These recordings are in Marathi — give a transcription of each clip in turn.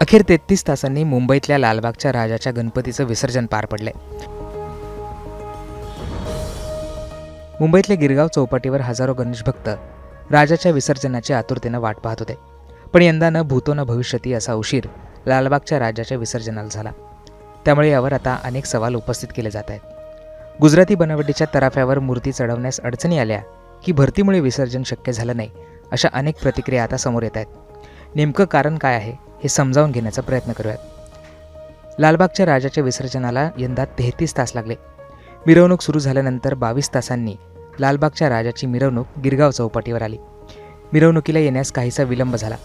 अखेर 33 तासांनी मुंबईतल्या लालबागच्या राजाच्या गणपतीचं विसर्जन पार पडलंय। मुंबईतल्या गिरगाव चौपाटीवर हजारो गणेश भक्त राजाच्या विसर्जनाची आतुरतेनं वाट पाहत होते। पण यंदा न भूतो न भविष्यती असा उशीर लालबागच्या राजाच्या विसर्जनाला झाला। त्यामुळे यावर आता अनेक सवाल उपस्थित केले जात आहेत। गुजराती बनावटीच्या तराफ्यावर मूर्ती चढवण्यास अडचणी आल्या की भरतीमुळे विसर्जन शक्य झालं नाही, अशा अनेक प्रतिक्रिया आता समोर येत आहेत। नेमकं कारण काय आहे हे समजावून घेण्याचा प्रयत्न करूयात। लालबागच्या राजाच्या विसर्जनाला यंदा 33 तास लागले। मिरवणूक सुरू झाल्यानंतर 22 तासांनी लालबागच्या राजाची मिरवणूक गिरगाव चौपाटीवर आली। मिरवणुकीला येण्यास काहीसा विलंब झाला।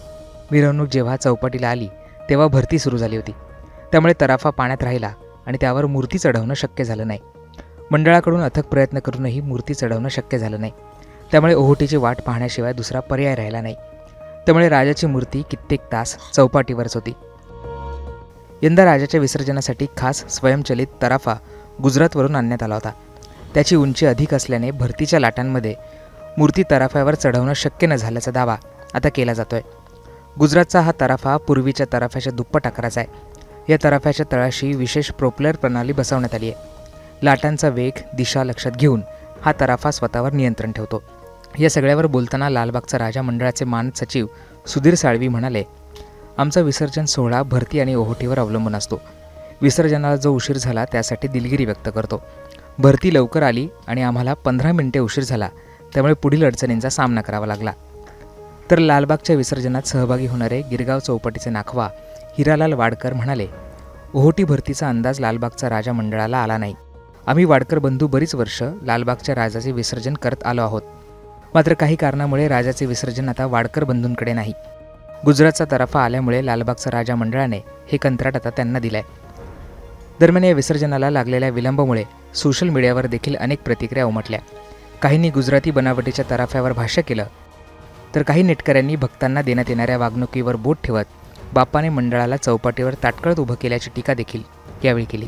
मिरवणूक जेव्हा चौपाटीला आली तेव्हा भरती सुरू झाली होती। त्यामुळे तराफा पाण्यात राहिला आणि त्यावर मूर्ती चढवणं शक्य झालं नाही। मंडळाकडून अथक प्रयत्न करूनही मूर्ती चढवणं शक्य झालं नाही। त्यामुळे ओहोटीची वाट पाहण्याशिवाय दुसरा पर्याय राहिला नाही। त्यामुळे राजाची मूर्ती कित्येक तास चौपाटीवरच होती। यंदा राजाच्या विसर्जनासाठी खास स्वयंचलित तराफा गुजरातवरून आणण्यात आला होता। त्याची उंची अधिक असल्याने भरतीच्या लाटांमध्ये मूर्ती तराफ्यावर चढवणं शक्य न झाल्याचा दावा आता केला जातोय। गुजरातचा हा तराफा पूर्वीच्या तराफ्याच्या दुप्पट आकाराचा आहे। या तराफ्याच्या तळाशी विशेष प्रोपेलर प्रणाली बसवण्यात आली आहे। लाटांचा वेग, दिशा लक्षात घेऊन हा तराफा स्वतःवर नियंत्रण ठेवतो। या सगळ्यावर बोलताना लालबागचा राजा मंडळाचे मानद सचिव सुधीर साळवी म्हणाले, आमचा विसर्जन सोहळा भरती आणि ओहोटीवर अवलंबून असतो। विसर्जनाला जो उशीर झाला त्यासाठी दिलगिरी व्यक्त करतो। भरती लवकर आली आणि आम्हाला 15 मिनिटे उशीर झाला, त्यामुळे पुढील अडचणींचा सामना करावा लागला। तर लालबागच्या विसर्जनात सहभागी होणारे गिरगाव चौपाटीचे नाखवा हिरालाल वाडकर म्हणाले, ओहोटी भरतीचा अंदाज लालबागचा राजा मंडळाला आला नाही। आम्ही वाडकर बंधू बरीच वर्ष लालबागच्या राजाचे विसर्जन करत आलो आहोत। मात्र काही कारणामुळे राजाचे विसर्जन आता वाडकर बंधूंकडे नाही। गुजरातचा तराफा आल्यामुळे लालबागचा राजा मंडळाने हे कंत्राट आता त्यांना दिलंय। दरम्यान या विसर्जनाला लागलेल्या विलंबामुळे सोशल मीडियावर देखील अनेक प्रतिक्रिया उमटल्या। काहींनी गुजराती बनावटीच्या तराफ्यावर भाष्य केलं, तर काही नेटकऱ्यांनी भक्तांना देण्यात येणाऱ्या वागणुकीवर बोट ठेवत बाप्पाने मंडळाला चौपाटीवर ताटकळत उभं केल्याची टीका देखील यावेळी केली।